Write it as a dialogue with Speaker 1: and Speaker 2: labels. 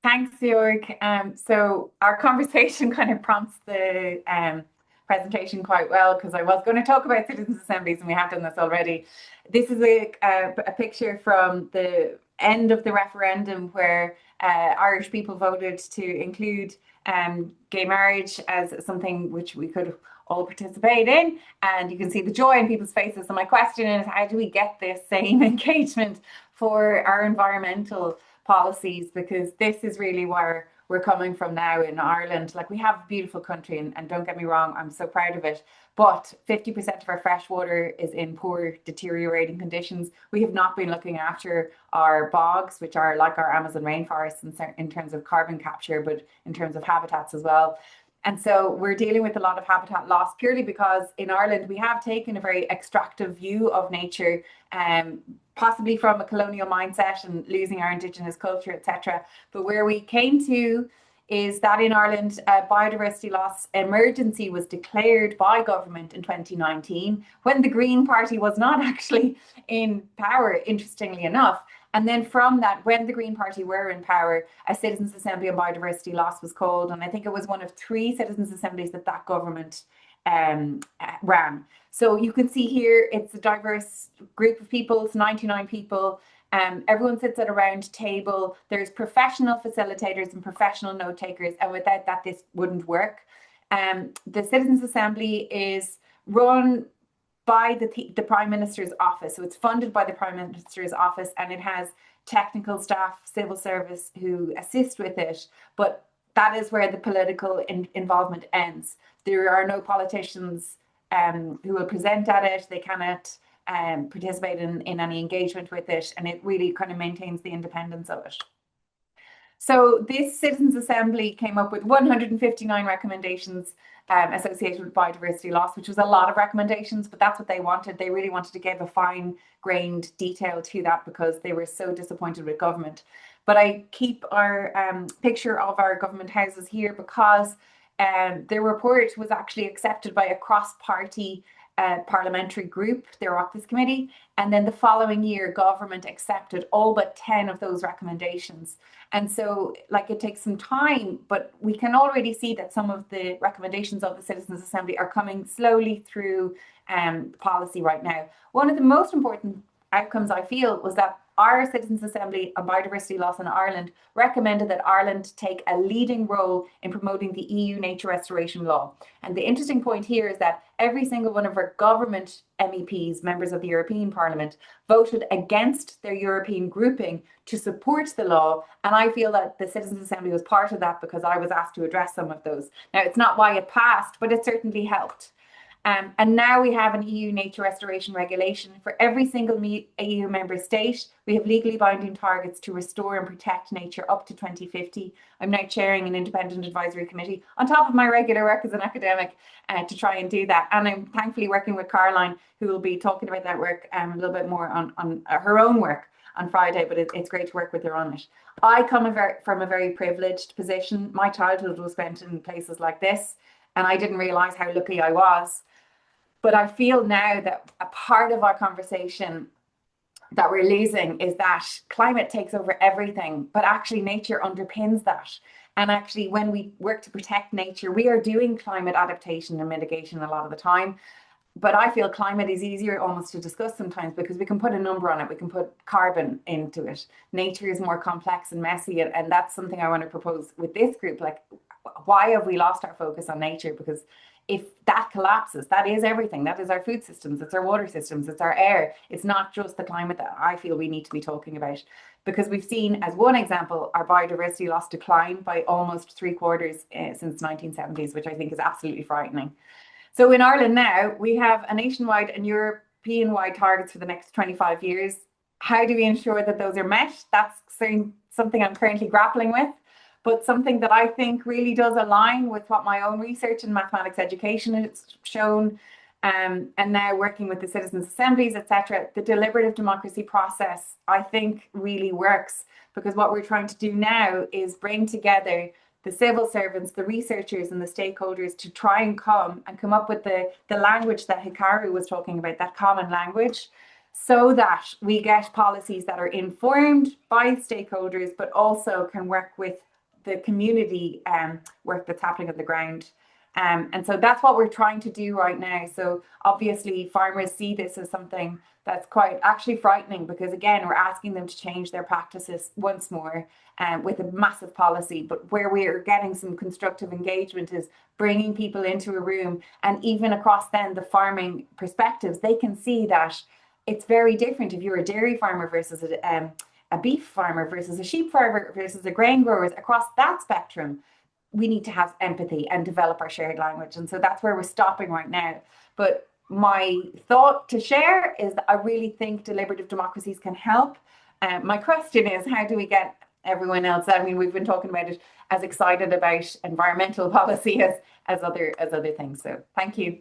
Speaker 1: Thanks, York. So our conversation kind of prompts the presentation quite well because I was going to talk about citizens' assemblies and we have done this already. This is a picture from the end of the referendum where Irish people voted to include gay marriage as something which we could all participate in. And you can see the joy in people's faces. So my question is, how do we get this same engagement for our environmental policies? Because this is really where we're coming from now in Ireland. Like, we have a beautiful country, and don't get me wrong, I'm so proud of it. But 50% of our fresh water is in poor, deteriorating conditions. We have not been looking after our bogs, which are like our Amazon rainforests in terms of carbon capture, but in terms of habitats as well. And so we're dealing with a lot of habitat loss purely because in Ireland we have taken a very extractive view of nature, possibly from a colonial mindset and losing our indigenous culture, etc. But where we came to is that in Ireland, a biodiversity loss emergency was declared by government in 2019 when the Green Party was not actually in power, interestingly enough. And then from that, when the Green Party were in power, a Citizens' Assembly on Biodiversity Loss was called. And I think it was one of 3 citizens' assemblies that government ran. So you can see here, it's a diverse group of people, it's 99 people. Everyone sits at a round table. There's professional facilitators and professional note takers. And without that, this wouldn't work. The Citizens' Assembly is run by the Prime Minister's office. So it's funded by the Prime Minister's office, and it has technical staff, civil service who assist with it. But that is where the political involvement ends. There are no politicians who will present at it. They cannot participate in any engagement with it, and it really kind of maintains the independence of it. So this Citizens' Assembly came up with 159 recommendations associated with biodiversity loss, which was a lot of recommendations, but that's what they wanted. They really wanted to give a fine-grained detail to that because they were so disappointed with government. But I keep our picture of our government houses here because the report was actually accepted by a cross-party parliamentary group, the Oireachtas Committee, and then the following year government accepted all but 10 of those recommendations. And so, like, it takes some time, but we can already see that some of the recommendations of the Citizens' Assembly are coming slowly through policy right now. One of the most important outcomes, I feel, was that our Citizens' Assembly on Biodiversity Loss in Ireland recommended that Ireland take a leading role in promoting the EU nature restoration law. And the interesting point here is that every single one of our government MEPs, members of the European Parliament, voted against their European grouping to support the law. And I feel that the Citizens' Assembly was part of that because I was asked to address some of those. Now, it's not why it passed, but it certainly helped. And now we have an EU nature restoration regulation for every single EU member state. We have legally binding targets to restore and protect nature up to 2050. I'm now chairing an independent advisory committee on top of my regular work as an academic to try and do that. And I'm thankfully working with Caroline, who will be talking about that work a little bit more on her own work on Friday, but it's great to work with her on it. I come from a very privileged position. My childhood was spent in places like this, and I didn't realize how lucky I was. But I feel now that a part of our conversation that we're losing is that climate takes over everything, but actually nature underpins that. And actually, when we work to protect nature, we are doing climate adaptation and mitigation a lot of the time. But I feel climate is easier almost to discuss sometimes because we can put a number on it. We can put carbon into it. Nature is more complex and messy. And that's something I want to propose with this group. Like, why have we lost our focus on nature? Because if that collapses, that is everything. That is our food systems, it's our water systems, it's our air. It's not just the climate that I feel we need to be talking about. Because we've seen, as one example, our biodiversity loss decline by almost 3/4 since 1970s, which I think is absolutely frightening. So in Ireland now, we have a nationwide and European-wide targets for the next 25 years. How do we ensure that those are met? That's something I'm currently grappling with. But something that I think really does align with what my own research in mathematics education has shown, and now working with the citizens' assemblies, etc., the deliberative democracy process, I think, really works, because what we're trying to do now is bring together the civil servants, the researchers and the stakeholders to try and come up with the language that Hikaru was talking about, that common language, so that we get policies that are informed by stakeholders, but also can work with the community work that's happening on the ground. And so that's what we're trying to do right now. So obviously farmers see this as something that's quite actually frightening, because again, we're asking them to change their practices once more with a massive policy. But where we are getting some constructive engagement is bringing people into a room, and even across then the farming perspectives, they can see that it's very different if you're a dairy farmer versus a beef farmer versus a sheep farmer versus a grain growers. Across that spectrum, we need to have empathy and develop our shared language. And so that's where we're stopping right now. But my thought to share is that I really think deliberative democracies can help. My question is, how do we get everyone else? I mean, we've been talking about it, as excited about environmental policy as other things. So thank you.